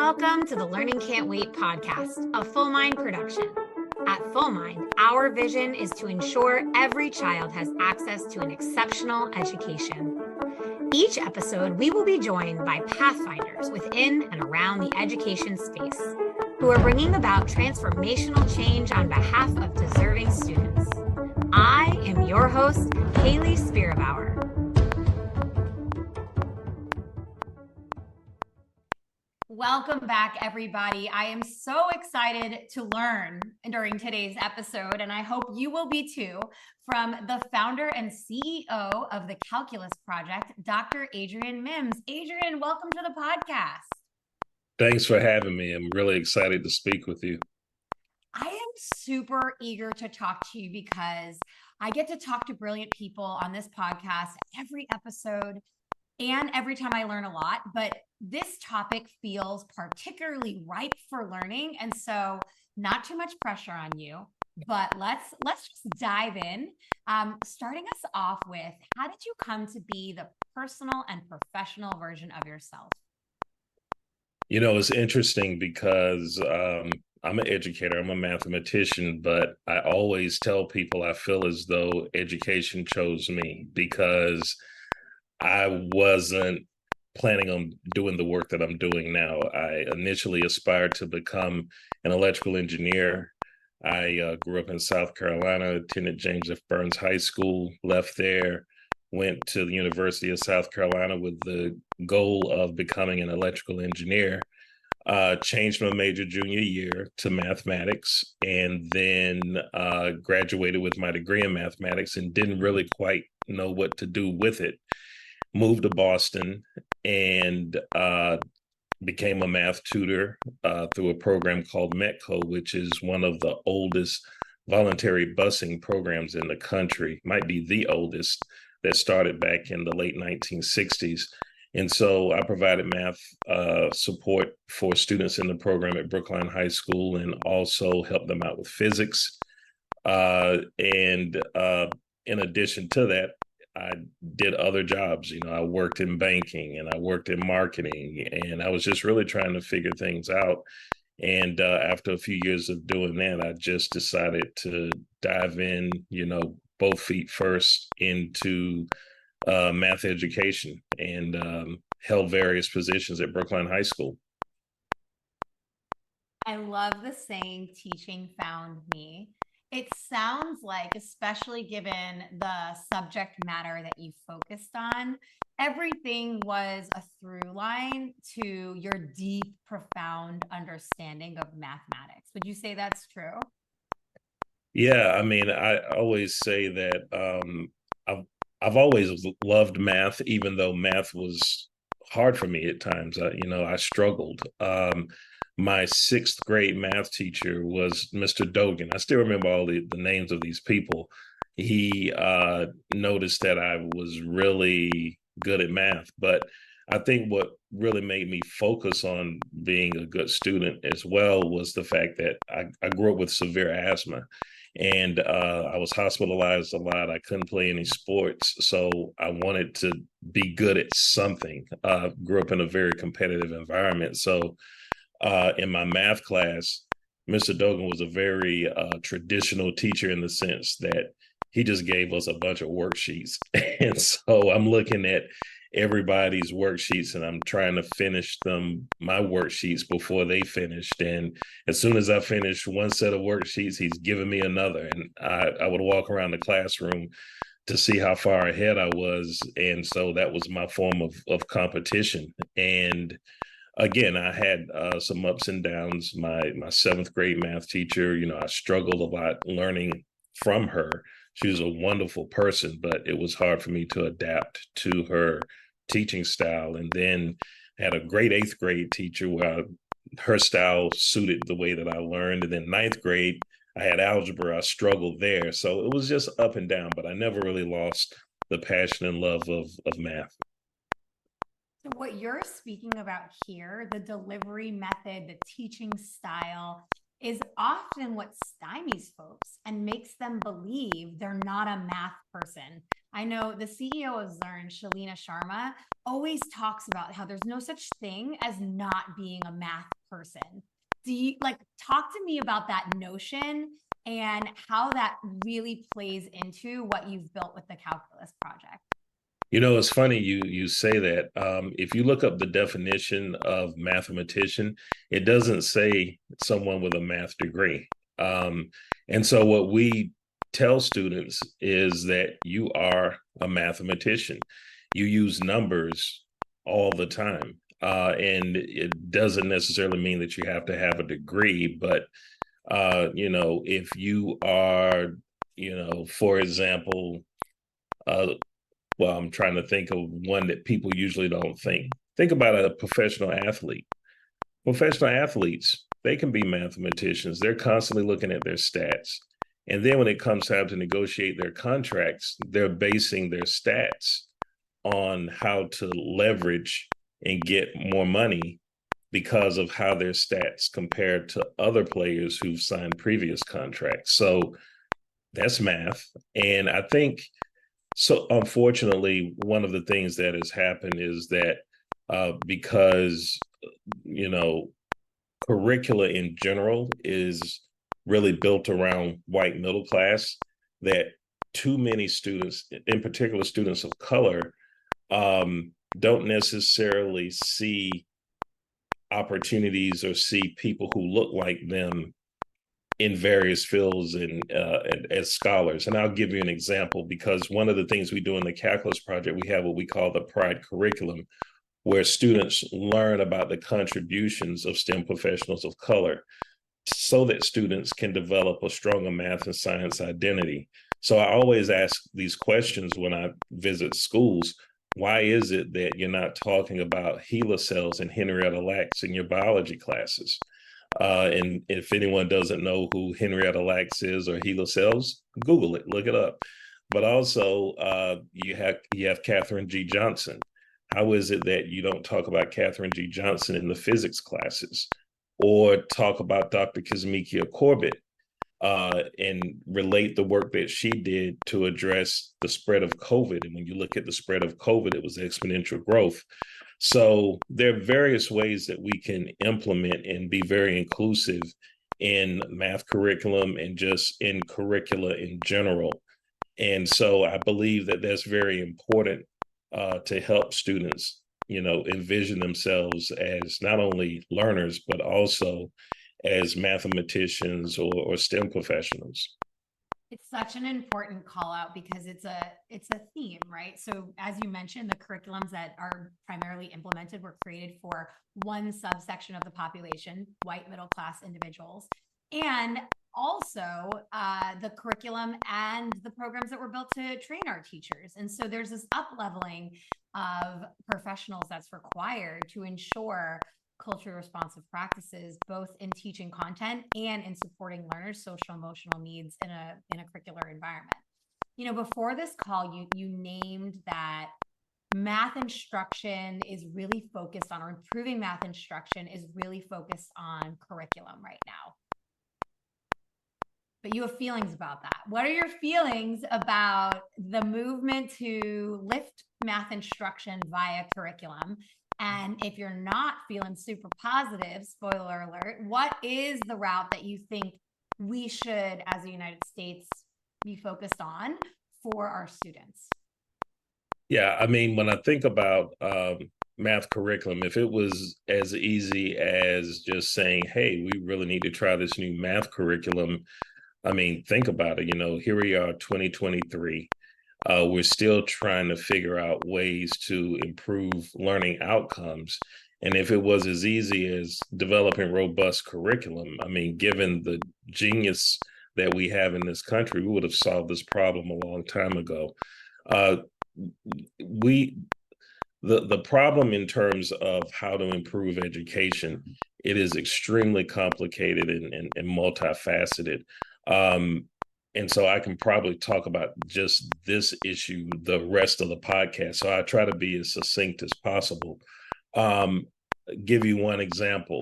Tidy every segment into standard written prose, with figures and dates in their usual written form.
Welcome to the Learning Can't Wait podcast, a Full Mind production. At Full Mind, our vision is to ensure every child has access to an exceptional education. Each episode, we will be joined by pathfinders within and around the education space who are bringing about transformational change on behalf of deserving students. I am your host, Hayley Spira-Bauer. Welcome back, everybody. I am so excited to learn during today's episode, and I hope you will be too, from the founder and CEO of the Calculus Project, Dr. Adrian Mim. Adrian, welcome to the podcast. Thanks for having me. I'm really excited to speak with you. I am super eager to talk to you because I get to talk to brilliant people on this podcast every episode. And every time I learn a lot, but this topic feels particularly ripe for learning. And so not too much pressure on you, but let's just dive in. Starting us off with, how did you come to be the personal and professional version of yourself? You know, it's interesting because I'm an educator, I'm a mathematician, but I always tell people I feel as though education chose me because I wasn't planning on doing the work that I'm doing now. I initially aspired to become an electrical engineer. I grew up in South Carolina, attended James F. Burns High School, left there, went to the University of South Carolina with the goal of becoming an electrical engineer. Changed my major junior year to mathematics, and then graduated with my degree in mathematics and didn't really quite know what to do with it. Moved to Boston and became a math tutor through a program called METCO, which is one of the oldest voluntary busing programs in the country, might be the oldest, that started back in the late 1960s. And so I provided math support for students in the program at Brookline High School and also helped them out with physics. In addition to that, I did other jobs. You know, I worked in banking and I worked in marketing, and I was just really trying to figure things out. And after a few years of doing that, I just decided to dive in, you know, both feet first into math education and held various positions at Brookline High School. I love the saying, teaching found me. It sounds like, especially given the subject matter that you focused on, everything was a through line to your deep, profound understanding of mathematics. Would you say that's true? Yeah, I mean, I always say that I've always loved math, even though math was hard for me at times. I struggled. My sixth grade math teacher was Mr. Dogan. I still remember all the names of these people. He noticed that I was really good at math, but I think what really made me focus on being a good student as well was the fact that I grew up with severe asthma, and I was hospitalized a lot. I couldn't play any sports, so I wanted to be good at something. Grew up in a very competitive environment, so in my math class, Mr. Dogan was a very traditional teacher in the sense that he just gave us a bunch of worksheets. And so I'm looking at everybody's worksheets and I'm trying to finish my worksheets before they finished. And as soon as I finished one set of worksheets, he's giving me another. And I would walk around the classroom to see how far ahead I was. And so that was my form of competition. And again, I had some ups and downs. My seventh grade math teacher, you know, I struggled a lot learning from her. She was a wonderful person, but it was hard for me to adapt to her teaching style. And then had a great eighth grade teacher where her style suited the way that I learned. And then ninth grade, I had algebra. I struggled there. So it was just up and down, but I never really lost the passion and love of math. So what you're speaking about here, the delivery method, the teaching style, is often what stymies folks and makes them believe they're not a math person. I know the CEO of Zern, Shalina Sharma, always talks about how there's no such thing as not being a math person. Do you like talk to me about that notion and how that really plays into what you've built with the calculus project? It's funny you say that. If you look up the definition of mathematician, it doesn't say someone with a math degree. And so what we tell students is that you are a mathematician. You use numbers all the time. And it doesn't necessarily mean that you have to have a degree, but if you are, for example, uh, well, I'm trying to think of one that people usually don't think. Think about a professional athlete. Professional athletes, they can be mathematicians. They're constantly looking at their stats. And then when it comes time to negotiate their contracts, they're basing their stats on how to leverage and get more money because of how their stats compare to other players who've signed previous contracts. So that's math. And I think so unfortunately, one of the things that has happened is that because you know curricula in general is really built around white middle class, that too many students, in particular students of color, don't necessarily see opportunities or see people who look like them in various fields and as scholars. And I'll give you an example, because one of the things we do in the calculus project, we have what we call the pride curriculum, where students learn about the contributions of STEM professionals of color so that students can develop a stronger math and science identity. So I always ask these questions when I visit schools. Why is it that you're not talking about HeLa cells and Henrietta Lacks in your biology classes? And if anyone doesn't know who Henrietta Lacks is or HeLa cells, Google it, look it up. But also, you have Katherine G. Johnson. How is it that you don't talk about Katherine G. Johnson in the physics classes, or talk about Dr. Kizzmekia Corbett and relate the work that she did to address the spread of COVID? And when you look at the spread of COVID, it was exponential growth. So there are various ways that we can implement and be very inclusive in math curriculum and just in curricula in general. And so I believe that that's very important to help students, envision themselves as not only learners, but also as mathematicians or STEM professionals. It's such an important call out because it's a theme, right? So as you mentioned, the curriculums that are primarily implemented were created for one subsection of the population, white middle class individuals, and also the curriculum and the programs that were built to train our teachers. And so there's this up leveling of professionals that's required to ensure culturally responsive practices, both in teaching content and in supporting learners' social emotional needs in a curricular environment. Before this call, you named that math instruction is really focused on, or improving math instruction is really focused on curriculum right now. But you have feelings about that. What are your feelings about the movement to lift math instruction via curriculum? And if you're not feeling super positive, spoiler alert, what is the route that you think we should, as the United States, be focused on for our students? Yeah, I mean, when I think about math curriculum, if it was as easy as just saying, hey, we really need to try this new math curriculum, I mean, think about it. Here we are, 2023. We're still trying to figure out ways to improve learning outcomes. And if it was as easy as developing robust curriculum, I mean, given the genius that we have in this country, we would have solved this problem a long time ago. Uh, we the problem in terms of how to improve education, it is extremely complicated and multifaceted. Um, and so I can probably talk about just this issue the rest of the podcast. So I try to be as succinct as possible. Um, give you one example: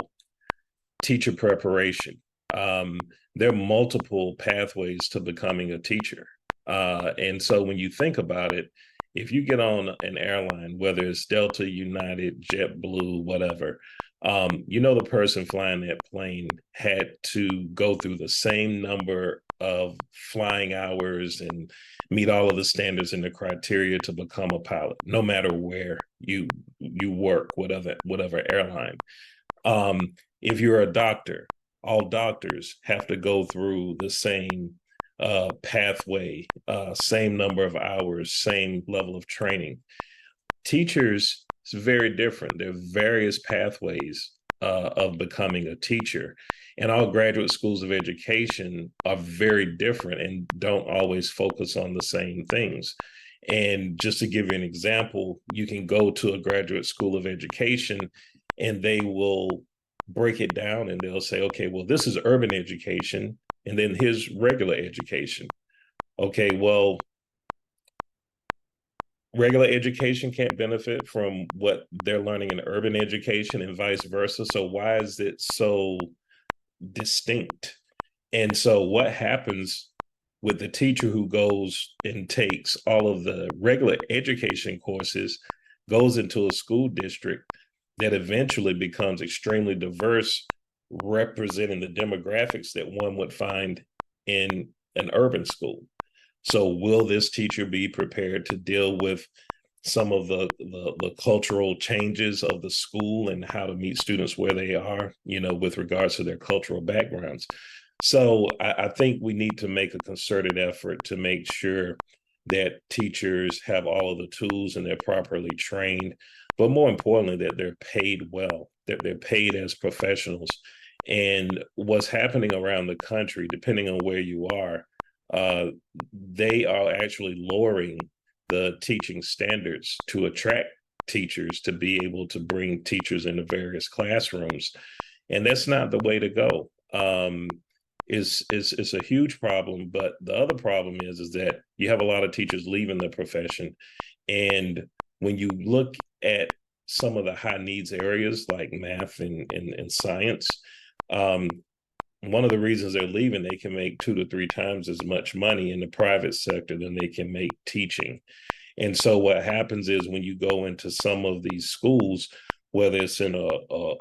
teacher preparation. There are multiple pathways to becoming a teacher. And so when you think about it, if you get on an airline, whether it's Delta, United, JetBlue, whatever, the person flying that plane had to go through the same number of flying hours and meet all of the standards and the criteria to become a pilot, no matter where you work, whatever airline. If you're a doctor, all doctors have to go through the same pathway, same number of hours, same level of training. Teachers, it's very different. There are various pathways of becoming a teacher. And all graduate schools of education are very different and don't always focus on the same things. And just to give you an example, you can go to a graduate school of education and they will break it down and they'll say, okay, well, this is urban education, and then here's regular education. Okay, well, regular education can't benefit from what they're learning in urban education and vice versa. So why is it so distinct? And so what happens with the teacher who goes and takes all of the regular education courses, goes into a school district that eventually becomes extremely diverse, representing the demographics that one would find in an urban school. So will this teacher be prepared to deal with some of the cultural changes of the school and how to meet students where they are, with regards to their cultural backgrounds? So I think we need to make a concerted effort to make sure that teachers have all of the tools and they're properly trained, but more importantly, that they're paid well, that they're paid as professionals. And what's happening around the country, depending on where you are, they are actually lowering the teaching standards to attract teachers to be able to bring teachers into various classrooms. And that's not the way to go. Is a huge problem. But the other problem is that you have a lot of teachers leaving the profession. And when you look at some of the high needs areas like math and science, one of the reasons they're leaving, they can make 2 to 3 times as much money in the private sector than they can make teaching. And so what happens is when you go into some of these schools, whether it's in a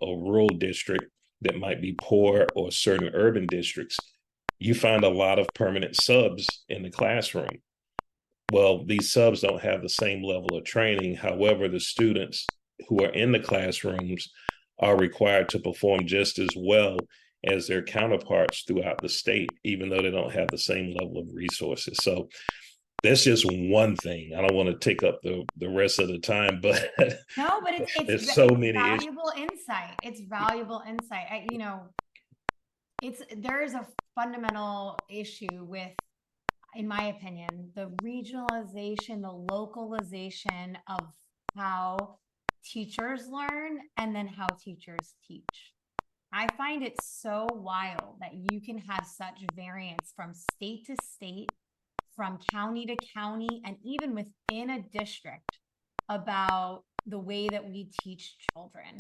rural district that might be poor or certain urban districts, you find a lot of permanent subs in the classroom. Well, these subs don't have the same level of training. However, the students who are in the classrooms are required to perform just as well as their counterparts throughout the state, even though they don't have the same level of resources. So that's just one thing. I don't want to take up the rest of the time, but no, but there's so many valuable insight. It's valuable insight. There is a fundamental issue with, in my opinion, the regionalization, the localization of how teachers learn and then how teachers teach. I find it so wild that you can have such variance from state to state, from county to county, and even within a district about the way that we teach children.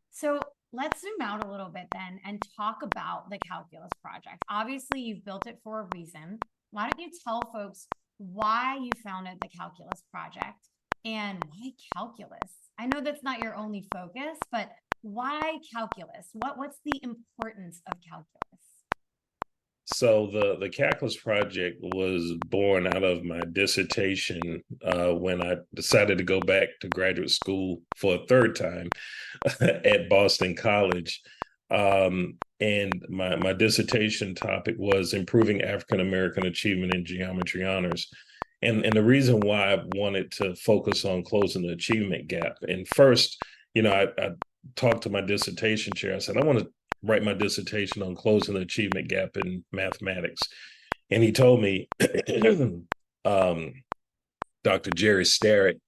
So let's zoom out a little bit then and talk about the calculus project. Obviously, you've built it for a reason. Why don't you tell folks why you founded the calculus project and why calculus? I know that's not your only focus, but why calculus? What's the importance of calculus? So the calculus project was born out of my dissertation when I decided to go back to graduate school for a third time at Boston College. And my dissertation topic was improving African American achievement in geometry honors. And the reason why I wanted to focus on closing the achievement gap. And first, I talked to my dissertation chair. I said, I want to write my dissertation on closing the achievement gap in mathematics. And he told me, Dr. Jerry Starrett,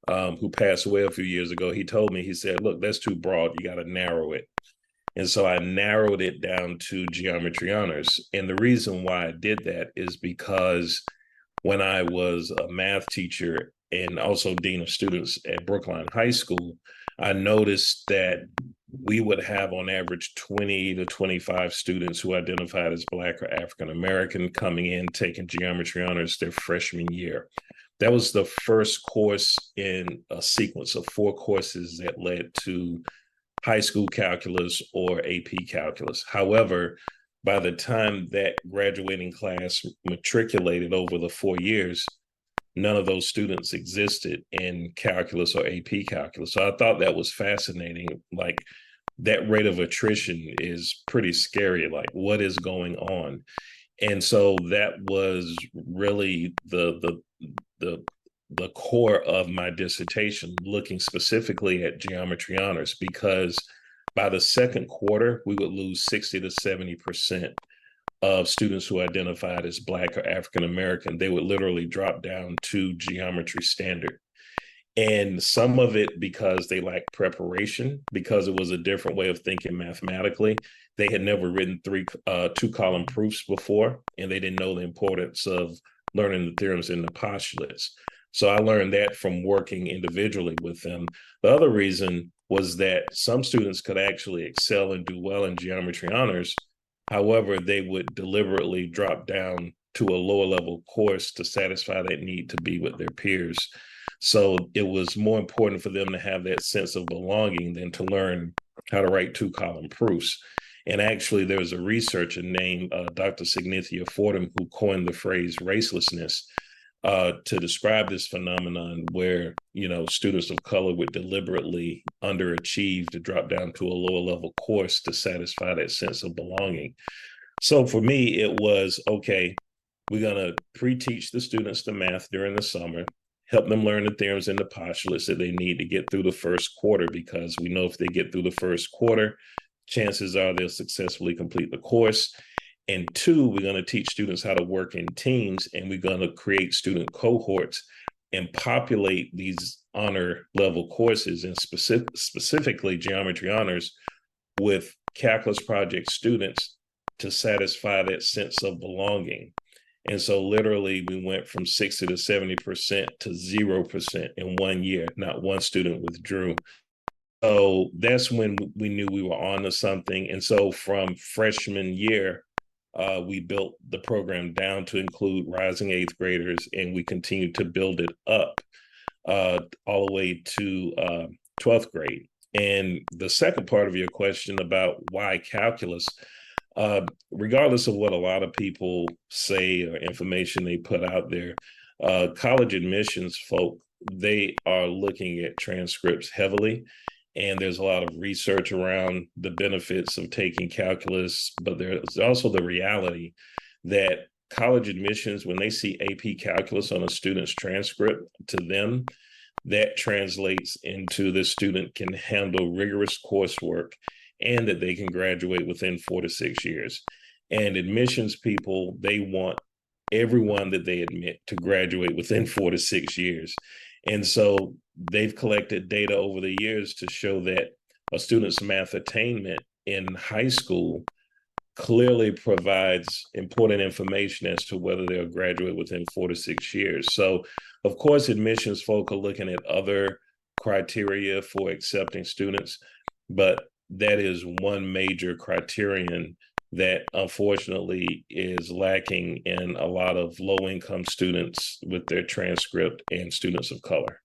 who passed away a few years ago, he told me, he said, look, that's too broad. You got to narrow it. And so I narrowed it down to geometry honors. And the reason why I did that is because when I was a math teacher and also dean of students at Brookline High School, I noticed that we would have on average 20 to 25 students who identified as Black or African American coming in, taking geometry honors their freshman year. That was the first course in a sequence of 4 courses that led to high school calculus or AP calculus. However, by the time that graduating class matriculated over the 4 years, none of those students existed in calculus or AP calculus. So I thought that was fascinating. Like, that rate of attrition is pretty scary. Like, what is going on? And so that was really the core of my dissertation, looking specifically at geometry honors, because by the second quarter, we would lose 60 to 70% of students who identified as Black or African American. They would literally drop down to geometry standard. And some of it because they lacked preparation, because it was a different way of thinking mathematically. They had never written 2-column proofs before, and they didn't know the importance of learning the theorems and the postulates. So I learned that from working individually with them. The other reason was that some students could actually excel and do well in geometry honors. However, they would deliberately drop down to a lower level course to satisfy that need to be with their peers. So it was more important for them to have that sense of belonging than to learn how to write 2-column proofs. And actually, there's a researcher named Dr. Signithia Fordham who coined the phrase racelessness to describe this phenomenon where, students of color would deliberately underachieve to drop down to a lower level course to satisfy that sense of belonging. So for me, it was, okay, we're going to pre-teach the students the math during the summer, help them learn the theorems and the postulates that they need to get through the first quarter, because we know if they get through the first quarter, chances are they'll successfully complete the course. And 2, we're going to teach students how to work in teams, and we're going to create student cohorts and populate these honor level courses, and specifically geometry honors, with calculus project students to satisfy that sense of belonging. And so literally we went from 60 to 70% to 0% in 1 year. Not one student withdrew. So that's when we knew we were on to something. And so from freshman year, we built the program down to include rising 8th graders, and we continued to build it up all the way to 12th grade. And the second part of your question about why calculus, regardless of what a lot of people say or information they put out there, college admissions folk, they are looking at transcripts heavily. And there's a lot of research around the benefits of taking calculus, but there's also the reality that college admissions, when they see AP calculus on a student's transcript, to them, that translates into the student can handle rigorous coursework and that they can graduate within 4 to 6 years. And admissions people, they want everyone that they admit to graduate within 4 to 6 years. And so they've collected data over the years to show that a student's math attainment in high school clearly provides important information as to whether they'll graduate within 4 to 6 years. So, of course, admissions folk are looking at other criteria for accepting students, but that is one major criterion that unfortunately is lacking in a lot of low-income students with their transcript and students of color.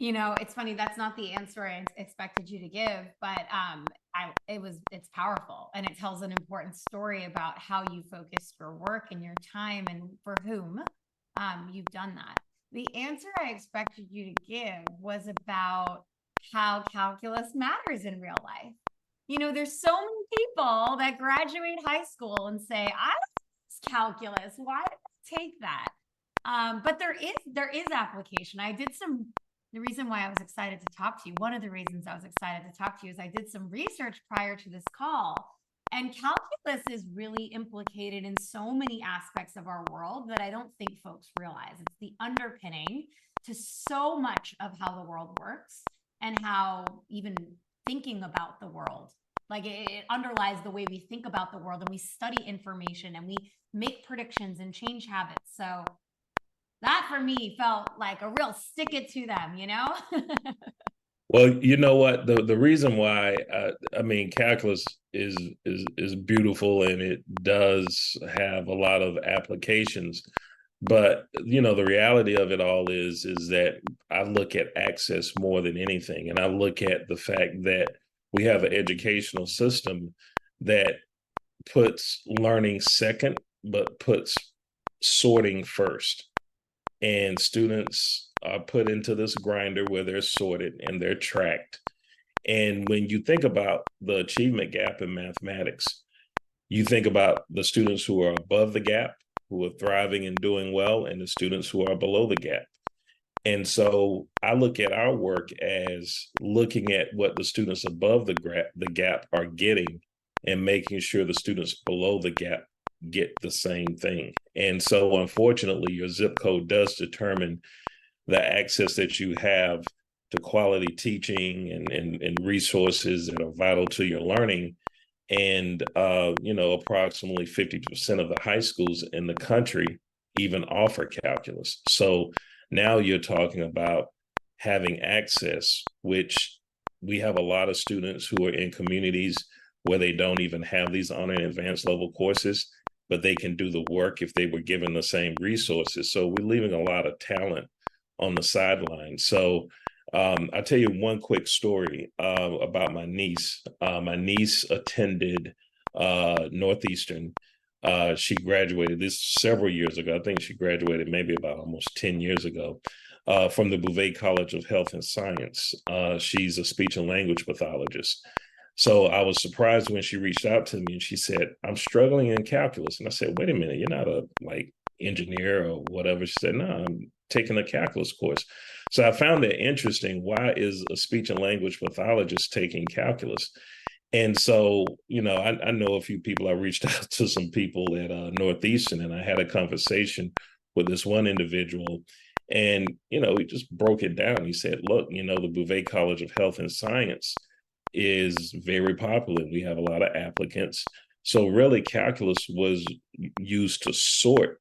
It's funny. That's not the answer I expected you to give, but it's powerful, and it tells an important story about how you focused your work and your time and for whom you've done that. The answer I expected you to give was about how calculus matters in real life. There's so many people that graduate high school and say, I don't calculus. Why did I take that? But there is application. The reason why I was excited to talk to you, one of the reasons I was excited to talk to you, is I did some research prior to this call. And calculus is really implicated in so many aspects of our world that I don't think folks realize. It's the underpinning to so much of how the world works and how even thinking about the world, like it underlies the way we think about the world, and we study information and we make predictions and change habits. So that for me felt like a real stick it to them, Well, you know what? The reason why I mean calculus is beautiful and it does have a lot of applications, but you know the reality of it all is that I look at access more than anything, and I look at the fact that we have an educational system that puts learning second, but puts sorting first, and students are put into this grinder where they're sorted and they're tracked. And when you think about the achievement gap in mathematics, you think about the students who are above the gap, who are thriving and doing well, and the students who are below the gap. And so I look at our work as looking at what the students above the gap are getting and making sure the students below the gap get the same thing. And so unfortunately, your zip code does determine the access that you have to quality teaching and resources that are vital to your learning. And you know, approximately 50% of the high schools in the country even offer calculus. So now you're talking about having access, which we have a lot of students who are in communities where they don't even have these honor and advanced level courses, but they can do the work if they were given the same resources. So we're leaving a lot of talent on the sidelines. So I'll tell you one quick story about my niece. My niece attended Northeastern. She graduated this several years ago. I think she graduated maybe about almost 10 years ago from the Bouvet College of Health and Science. She's a speech and language pathologist. So I was surprised when she reached out to me and she said, I'm struggling in calculus. And I said, wait a minute, you're not a like engineer or whatever. She said, no, I'm taking a calculus course. So I found it interesting. Why is a speech and language pathologist taking calculus? And so, you know, I know a few people. I reached out to some people at Northeastern, and I had a conversation with this one individual. And, you know, he just broke it down. He said, look, you know, the Bouvet College of Health and Science is very popular. We have a lot of applicants. So really calculus was used to sort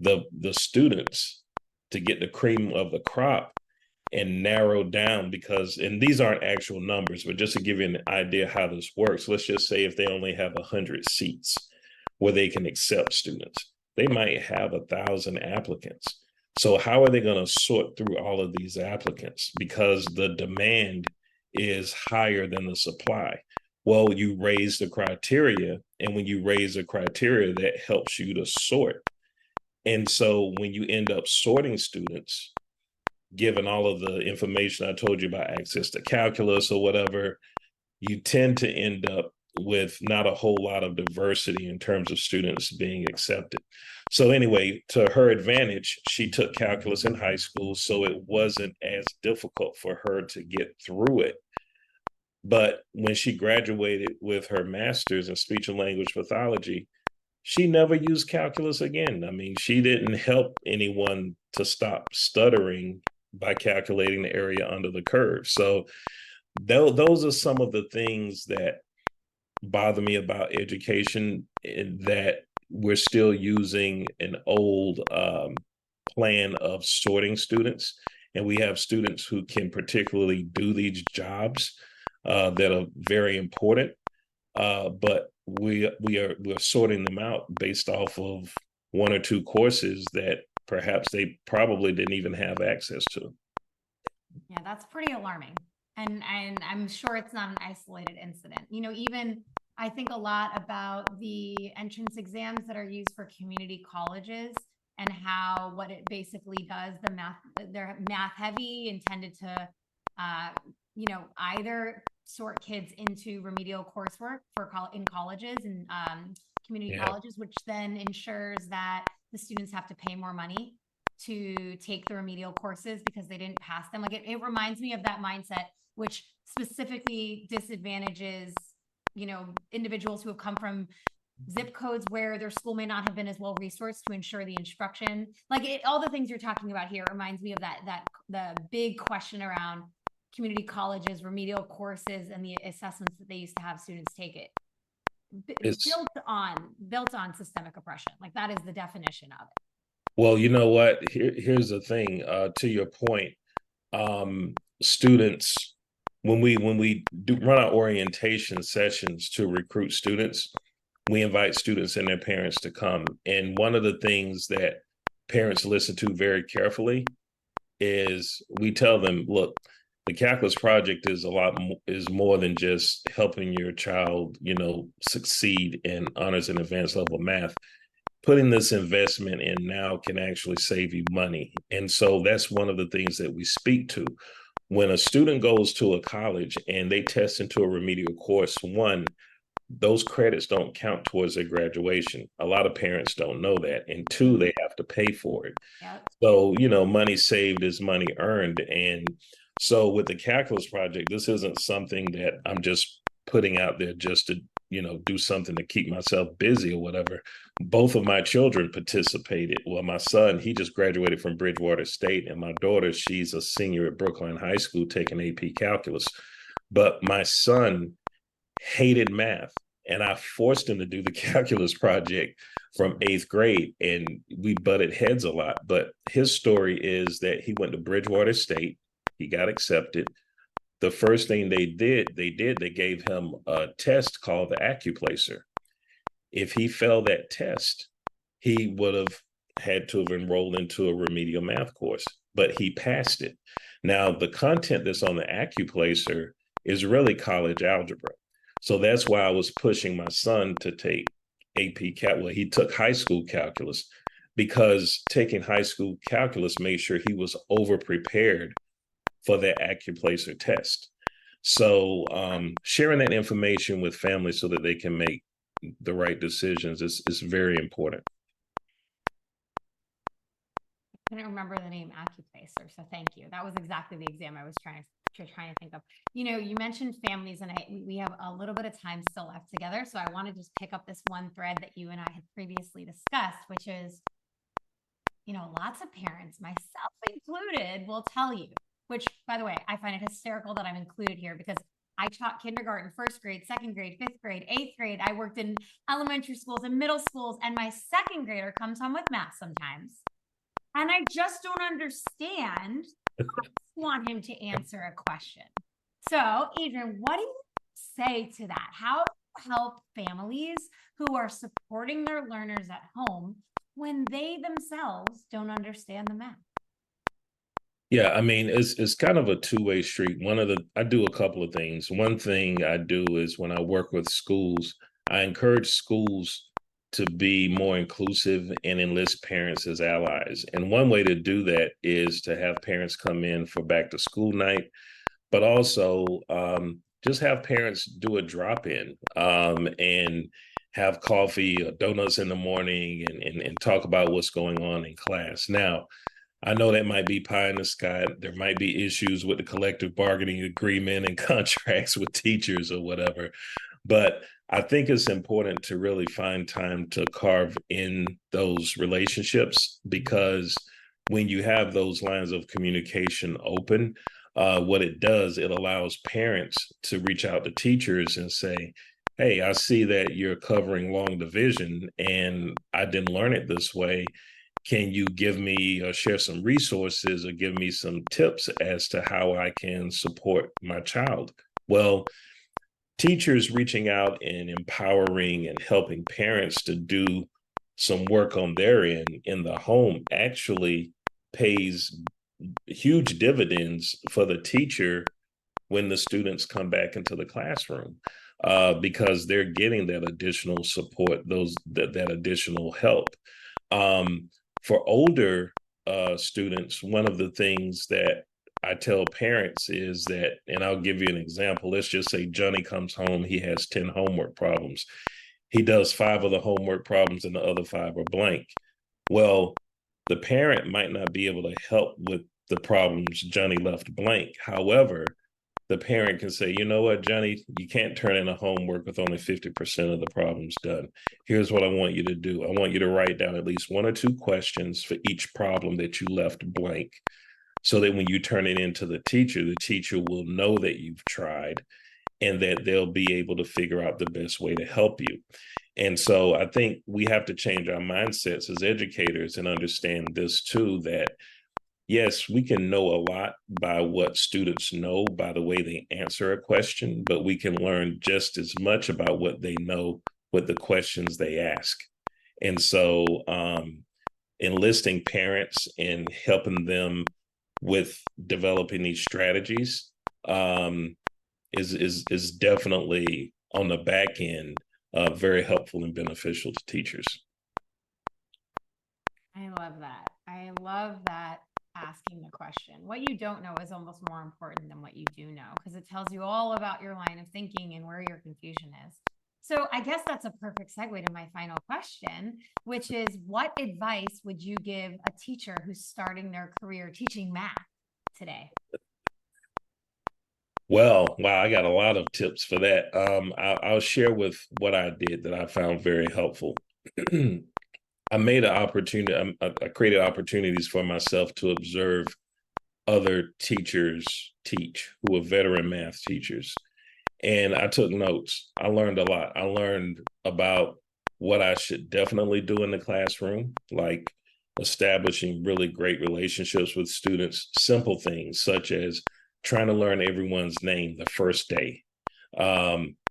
the students to get the cream of the crop and narrow down, because, and these aren't actual numbers, but just to give you an idea how this works, let's just say if they only have 100 seats where they can accept students, they might have 1,000 applicants. So how are they going to sort through all of these applicants? Because the demand is higher than the supply. Well, you raise the criteria, and when you raise the criteria, that helps you to sort. And so when you end up sorting students, given all of the information I told you about access to calculus or whatever, you tend to end up with not a whole lot of diversity in terms of students being accepted. So anyway, to her advantage, she took calculus in high school, so it wasn't as difficult for her to get through it. But when she graduated with her master's in speech and language pathology, she never used calculus again. I mean, she didn't help anyone to stop stuttering by calculating the area under the curve. So those are some of the things that bother me about education, that we're still using an old plan of sorting students. And we have students who can particularly do these jobs that are very important, but we're sorting them out based off of one or two courses that perhaps they probably didn't even have access to. Yeah, that's pretty alarming. And I'm sure it's not an isolated incident. You know, even I think a lot about the entrance exams that are used for community colleges and how what it basically does, they're math heavy, intended to uh, you know, either sort kids into remedial coursework for in colleges and community Yeah. colleges, which then ensures that the students have to pay more money to take the remedial courses because they didn't pass them. Like it reminds me of that mindset, which specifically disadvantages, you know, individuals who have come from zip codes where their school may not have been as well resourced to ensure the instruction. Like all the things you're talking about here reminds me of that the big question around community colleges, remedial courses, and the assessments that they used to have students take it. It's Built on systemic oppression. Like that is the definition of it. Well, you know what? Here's the thing. To your point, students. when we do run our orientation sessions to recruit students, we invite students and their parents to come. And one of the things that parents listen to very carefully is we tell them, look, the calculus project is more than just helping your child, succeed in honors and advanced level math. Putting this investment in now can actually save you money. And so that's one of the things that we speak to. When a student goes to a college and they test into a remedial course, one, those credits don't count towards their graduation. A lot of parents don't know that. And two, they have to pay for it. Yep. So, money saved is money earned. And so with the calculus project, this isn't something that I'm just putting out there just to, do something to keep myself busy or whatever. Both of my children participated. Well, my son, he just graduated from Bridgewater State, and my daughter, she's a senior at Brookline High School taking AP calculus. But my son hated math, and I forced him to do the calculus project from 8th grade, and we butted heads a lot. But his story is that he went to Bridgewater State, he got accepted. The first thing they gave him a test called the AccuPlacer. If he failed that test, he would have had to have enrolled into a remedial math course, but he passed it. Now, the content that's on the AccuPlacer is really college algebra. So that's why I was pushing my son to take AP Cal. Well, he took high school calculus, because taking high school calculus made sure he was over prepared for that AccuPlacer test. So sharing that information with families so that they can make the right decisions is very important. I couldn't remember the name AccuPlacer, so thank you. That was exactly the exam I was trying to think of. You mentioned families, and we have a little bit of time still left together, so I want to just pick up this one thread that you and I had previously discussed, which is, lots of parents, myself included, will tell you, which, by the way, I find it hysterical that I'm included here, because I taught kindergarten, first grade, second grade, fifth grade, eighth grade. I worked in elementary schools and middle schools, and my second grader comes home with math sometimes. And I just don't understand. I want him to answer a question. So, Adrian, what do you say to that? How do you help families who are supporting their learners at home when they themselves don't understand the math? Yeah, I mean, it's kind of a two-way street. I do a couple of things. One thing I do is when I work with schools, I encourage schools to be more inclusive and enlist parents as allies. And one way to do that is to have parents come in for back to school night, but also just have parents do a drop-in and have coffee or donuts in the morning and talk about what's going on in class. Now, I know that might be pie in the sky. There might be issues with the collective bargaining agreement and contracts with teachers or whatever. But I think it's important to really find time to carve in those relationships, because when you have those lines of communication open, what it does, it allows parents to reach out to teachers and say, hey, I see that you're covering long division and I didn't learn it this way. Can you give me or share some resources or give me some tips as to how I can support my child? Well, teachers reaching out and empowering and helping parents to do some work on their end in the home actually pays huge dividends for the teacher when the students come back into the classroom, because they're getting that additional support, that additional help. For older students, one of the things that I tell parents is that, and I'll give you an example. Let's just say Johnny comes home, he has 10 homework problems. He does 5 of the homework problems and the other 5 are blank. Well, the parent might not be able to help with the problems Johnny left blank. However, the parent can say, you know what, Johnny, you can't turn in a homework with only 50% of the problems done. Here's what I want you to do. I want you to write down at least 1 or 2 questions for each problem that you left blank, so that when you turn it into the teacher will know that you've tried and that they'll be able to figure out the best way to help you. And so I think we have to change our mindsets as educators and understand this too, that yes, we can know a lot by what students know by the way they answer a question, but we can learn just as much about what they know with the questions they ask. And so enlisting parents and helping them with developing these strategies is definitely on the back end very helpful and beneficial to teachers. I love that. I love that, asking the question. What you don't know is almost more important than what you do know, because it tells you all about your line of thinking and where your confusion is. So I guess that's a perfect segue to my final question, which is, what advice would you give a teacher who's starting their career teaching math today? Well, wow, I got a lot of tips for that. I'll share with what I did that I found very helpful. I made an opportunity, I created opportunities for myself to observe other teachers teach who are veteran math teachers. And I took notes. I learned a lot. I learned about what I should definitely do in the classroom, like establishing really great relationships with students, simple things such as trying to learn everyone's name the first day.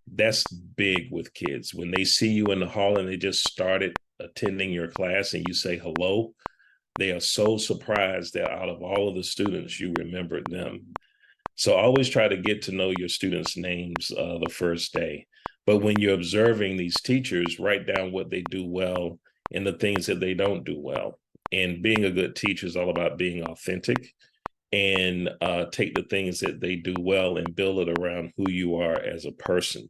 That's big with kids. When they see you in the hall and they just started attending your class and you say hello, they are so surprised that out of all of the students, you remembered them. So always try to get to know your students' names the first day. But when you're observing these teachers, write down what they do well and the things that they don't do well. And being a good teacher is all about being authentic, and take the things that they do well and build it around who you are as a person.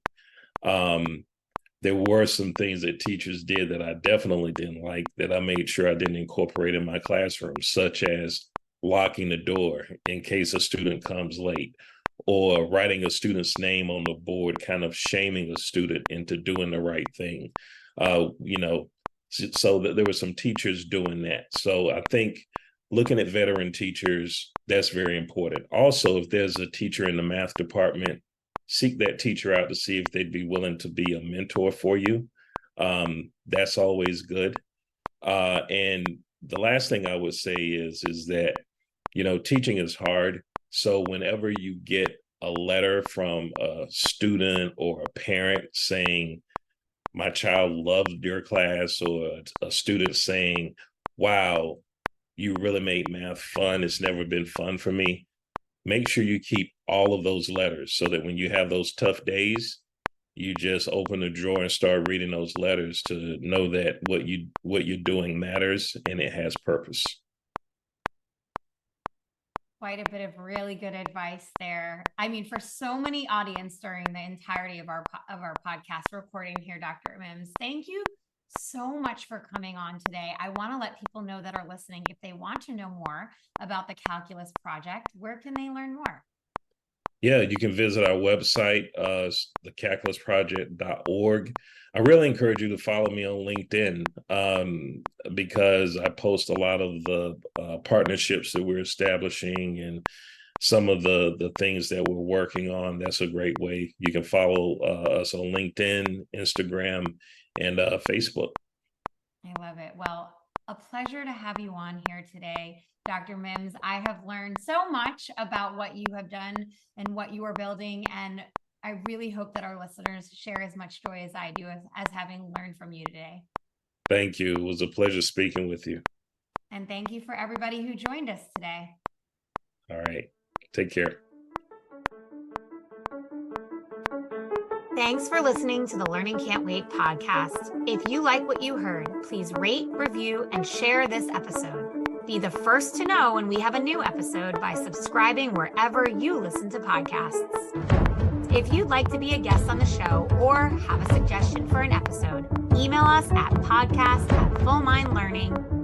There were some things that teachers did that I definitely didn't like, that I made sure I didn't incorporate in my classroom, such as locking the door in case a student comes late, or writing a student's name on the board, kind of shaming a student into doing the right thing. So that there were some teachers doing that. So I think looking at veteran teachers, that's very important. Also, if there's a teacher in the math department, seek that teacher out to see if they'd be willing to be a mentor for you. That's always good. And the last thing I would say is that, teaching is hard. So whenever you get a letter from a student or a parent saying, my child loved your class, or a student saying, wow, you really made math fun, it's never been fun for me, make sure you keep all of those letters so that when you have those tough days, you just open the drawer and start reading those letters to know that what you're doing matters and it has purpose. Quite a bit of really good advice there. I mean, for so many audience during the entirety of our podcast recording here, Dr. Mims, thank you so much for coming on today. I want to let people know that are listening, if they want to know more about the Calculus Project, where can they learn more? Yeah, you can visit our website, thecalculusproject.org. I really encourage you to follow me on LinkedIn, because I post a lot of the partnerships that we're establishing and some of the things that we're working on. That's a great way. You can follow us on LinkedIn, Instagram, and Facebook. I love it. Well, a pleasure to have you on here today, Dr. Mims. I have learned so much about what you have done and what you are building, and I really hope that our listeners share as much joy as I do as having learned from you today. Thank you. It was a pleasure speaking with you. And thank you for everybody who joined us today. All right. Take care. Thanks for listening to the Learning Can't Wait podcast. If you like what you heard, please rate, review, and share this episode. Be the first to know when we have a new episode by subscribing wherever you listen to podcasts. If you'd like to be a guest on the show or have a suggestion for an episode, email us at podcast@fullmindlearning.com.